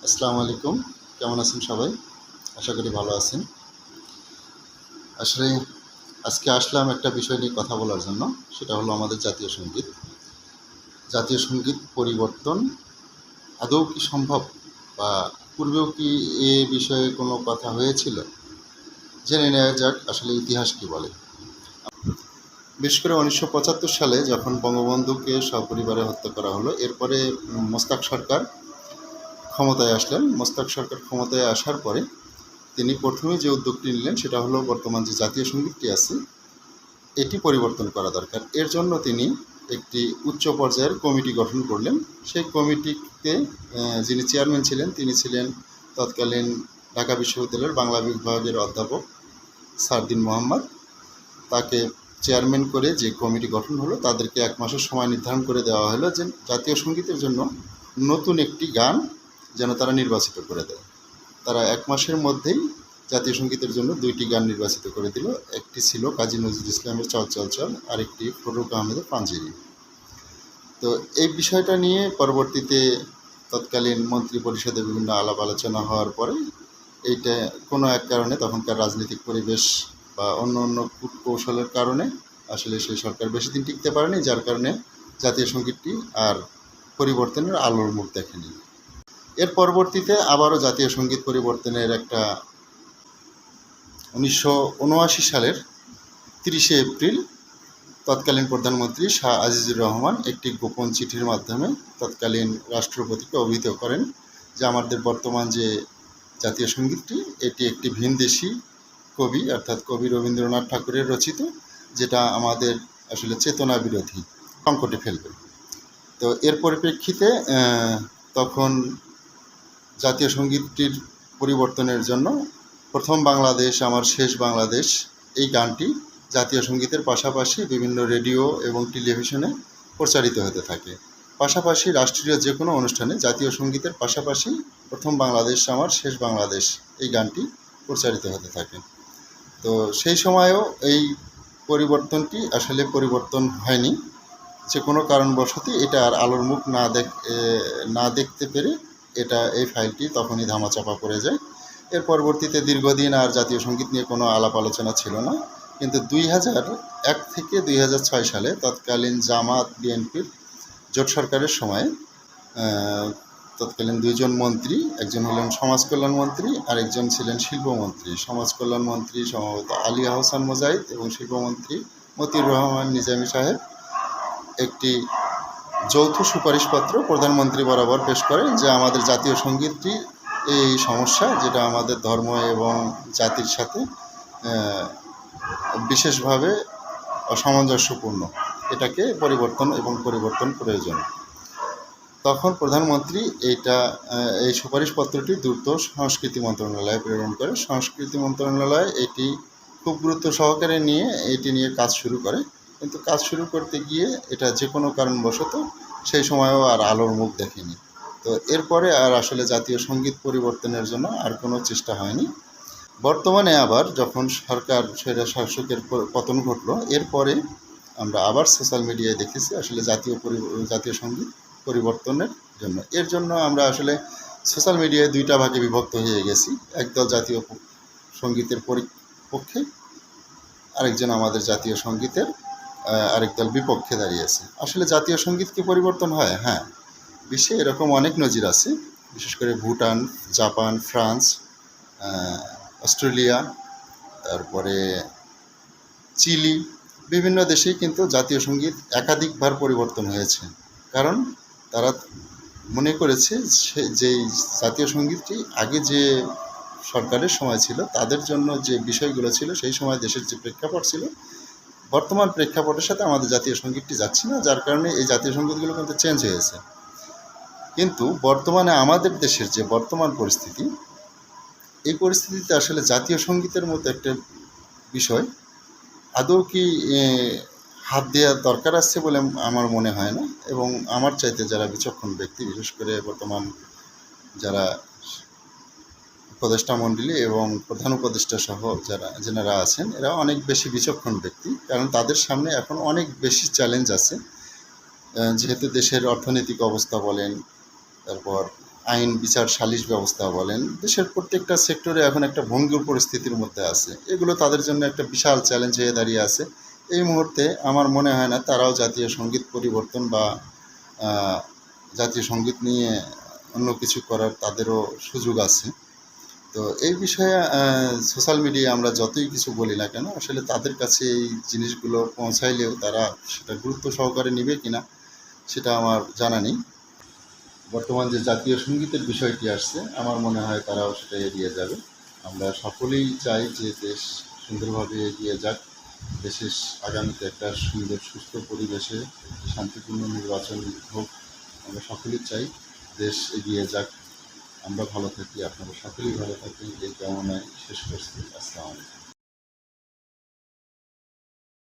আসসালামু আলাইকুম। কেমন আছেন সবাই? আশা করি ভালো আছেন। আসলে আজকে আসলাম একটা বিষয় নিয়ে কথা বলার জন্য। সেটা হলো আমাদের জাতীয় সংগীত। জাতীয় সংগীত পরিবর্তন আদৌ কি সম্ভব? বা পূর্বেও কি এ বিষয়ে কোনো কথা হয়েছিল? জেনে নেওয়া যাক আসলে ইতিহাস কী বলে। বিশেষ করে ১৯৭৫ সালে যখন বঙ্গবন্ধুকে সপরিবারে হত্যা করা হলো, এরপরে মোশতাক সরকার ক্ষমতায় আসলেন। মোশতাক সরকার ক্ষমতায় আসার পরে তিনি প্রথমে যে উদ্যোগটি নিলেন সেটা হলো বর্তমান যে জাতীয় সংগীতটি আছে এটি পরিবর্তন করা দরকার। এর জন্য তিনি একটি উচ্চ পর্যায়ের কমিটি গঠন করলেন। সেই কমিটিতে যিনি চেয়ারম্যান ছিলেন তিনি ছিলেন তৎকালীন ঢাকা বিশ্ববিদ্যালয়ের বাংলা বিভাগের অধ্যাপক সারদিন মোহাম্মদ। তাকে চেয়ারম্যান করে যে কমিটি গঠন হলো তাদেরকে ১ মাসের সময় নির্ধারণ করে দেওয়া হলো যে জাতীয় সংগীতের জন্য নতুন একটি গান যেন তারা নির্বাচিত করে দেয়। তারা ১ মাসের মধ্যেই জাতীয় সংগীতের জন্য ২টি গান নির্বাচিত করে দিল। একটি ছিল কাজী নজরুল ইসলামের চল চল চল, আরেকটি ফররুখ আহমেদের পাঞ্জেরি। তো এই বিষয়টা নিয়ে পরবর্তীতে তৎকালীন মন্ত্রী পরিষদে বিভিন্ন আলাপ আলোচনা হওয়ার পরে এইটা কোনো এক কারণে তখনকার রাজনৈতিক পরিবেশ বা অন্য কূটকৌশলের কারণে আসলে সেই সরকার বেশি দিন টিকতে পারেনি, যার কারণে জাতীয় সংগীতটি আর পরিবর্তনের আলোর মুখ দেখেনি। এর পরবর্তীতে আবারও জাতীয় সংগীত পরিবর্তনের একটা ১৯৭৯ সালের ৩০শে এপ্রিল তৎকালীন প্রধানমন্ত্রী শাহ আজিজুর রহমান একটি গোপন চিঠির মাধ্যমে তৎকালীন রাষ্ট্রপতিকে অবহিত করেন যে আমাদের বর্তমান যে জাতীয় সংগীতটি এটি একটি ভিনদেশি কবি অর্থাৎ কবি রবীন্দ্রনাথ ঠাকুরের রচিত, যেটা আমাদের আসলে চেতনা বিরোধী, সংকটে ফেলবে। তো এর পরিপ্রেক্ষিতে তখন জাতীয় সংগীতটির পরিবর্তনের জন্য প্রথম বাংলাদেশ আমার শেষ বাংলাদেশ এই গানটি জাতীয় সংগীতের পাশাপাশি বিভিন্ন রেডিও এবং টেলিভিশনে প্রচারিত হতে থাকে। পাশাপাশি রাষ্ট্রীয় যে কোনো অনুষ্ঠানে জাতীয় সংগীতের পাশাপাশি প্রথম বাংলাদেশ আমার শেষ বাংলাদেশ এই গানটি প্রচারিত হতে থাকে। তো সেই সময়েও এই পরিবর্তনটি আসলে পরিবর্তন হয়নি। যে কোনো কারণবশতই এটা আর আলোর মুখ না দেখতে পেরে এই ফাইলটি তখনই ধামাচাপা পড়ে যায়। এর পরবর্তীতে দীর্ঘদিন আর জাতীয় সংগীত নিয়ে কোনো আলাপ আলোচনা ছিল না। কিন্তু ২০০১ থেকে ২০০৬ সালে তৎকালীন জামাত বিএনপির জোট সরকারের সময় তৎকালীন ২ জন মন্ত্রী, একজন হলেন সমাজ কল্যাণ মন্ত্রী আর একজন ছিলেন শিল্পমন্ত্রী। সমাজ কল্যাণ মন্ত্রী সম্ভবত আলী আহসান মোজাহিদ এবং শিল্পমন্ত্রী মতিউর রহমান নিজামী সাহেব একটি যৌথ সুপারিশপত্র প্রধানমন্ত্রী বরাবর পেশ করেন যে আমাদের জাতীয় সংগীতটি এই সমস্যা, যেটা আমাদের ধর্ম এবং জাতির সাথে বিশেষভাবে অসামঞ্জস্যপূর্ণ, এটাকে পরিবর্তন প্রয়োজন। তখন প্রধানমন্ত্রী এই সুপারিশপত্রটি দ্রুত সংস্কৃতি মন্ত্রণালয়ে প্রেরণ করে। সংস্কৃতি মন্ত্রণালয় এটি খুব গুরুত্ব সহকারে নিয়ে এটি নিয়ে কাজ শুরু করে, কিন্তু কাজ শুরু করতে গিয়ে এটা যে কোনো কারণবশত সেই সময়ও আর আলোর মুখ দেখেনি। তো এরপরে আর আসলে জাতীয় সংগীত পরিবর্তনের জন্য আর কোনো চেষ্টা হয়নি। বর্তমানে আবার যখন স্বৈর শাসকের পতন ঘটলো, এরপরে আমরা আবার সোশ্যাল মিডিয়ায় দেখেছি আসলে জাতীয় সংগীত পরিবর্তনের জন্য। এর জন্য আমরা আসলে সোশ্যাল মিডিয়ায় ২টা ভাগে বিভক্ত হয়ে গেছি। একদল জাতীয় সংগীতের পক্ষে, আরেকজন আমাদের জাতীয় সংগীতের আরেক দল বিপক্ষে দাঁড়িয়েছে। আসলে জাতীয় সংগীত কি পরিবর্তন হয়? হ্যাঁ, বিশ্বে এরকম অনেক নজির আছে। বিশেষ করে ভুটান, জাপান, ফ্রান্স, অস্ট্রেলিয়া, তারপরে চিলি, বিভিন্ন দেশেই কিন্তু জাতীয় সংগীত একাধিকবার পরিবর্তন হয়েছে। কারণ তারা মনে করেছে যেই জাতীয় সংগীতটি আগে যে সরকারের সময় ছিল তাদের জন্য যে বিষয়গুলো ছিল সেই সময় দেশের যে প্রেক্ষাপট ছিল, বর্তমান প্রেক্ষাপটের সাথে আমাদের জাতীয় সংগীতটি যাচ্ছে না, যার কারণে এই জাতীয় সংগীতগুলো কিন্তু চেঞ্জ হয়েছে। কিন্তু বর্তমানে আমাদের দেশের যে বর্তমান পরিস্থিতি, এই পরিস্থিতিতে আসলে জাতীয় সংগীতের মতো একটা বিষয় আদৌ কি হাত দেওয়ার দরকার আছে বলে আমার মনে হয় না। এবং আমার চাইতে যারা বিচক্ষণ ব্যক্তি, বিশেষ করে বর্তমান যারা উপদেষ্টা মণ্ডলী এবং প্রধান উপদেষ্টা সহ যেনারা আছেন, এরা অনেক বেশি বিচক্ষণ ব্যক্তি। কারণ তাদের সামনে এখন অনেক বেশি চ্যালেঞ্জ আছে, যেহেতু দেশের অর্থনৈতিক অবস্থা বলেন, তারপর আইন বিচার সালিশ ব্যবস্থা বলেন, দেশের প্রত্যেকটা সেক্টরে এখন একটা ভঙ্গুর পরিস্থিতির মধ্যে আছে। এগুলো তাদের জন্য একটা বিশাল চ্যালেঞ্জ হয়ে দাঁড়িয়ে আছে। এই মুহূর্তে আমার মনে হয় না তারাও জাতীয় সঙ্গীত পরিবর্তন বা আহ, জাতীয় সঙ্গীত নিয়ে অন্য কিছু করার তাদেরও সুযোগ আছে। তো এই বিষয়ে সোশ্যাল মিডিয়ায় আমরা যতই কিছু বলি না কেন, আসলে তাদের কাছে এই জিনিসগুলো পৌঁছাইলেও তারা সেটা গুরুত্ব সহকারে নেবে কিনা সেটা আমার জানা নেই। বর্তমান যে জাতীয় সঙ্গীতের বিষয়টি আসছে, আমার মনে হয় তারাও সেটা এড়িয়ে যাবে। আমরা সকলেই চাই যে দেশ সুন্দরভাবে এগিয়ে যাক, দেশের আগামীতে একটা সুন্দর সুস্থ পরিবেশে শান্তিপূর্ণ নির্বাচন হোক। আমরা সকলেই চাই দেশ এগিয়ে যাক, আমরা ভালো থাকি, আপনারা সকলেই ভালো থাকি, এই কামনায় শেষ করছি। আসসালামু আলাইকুম।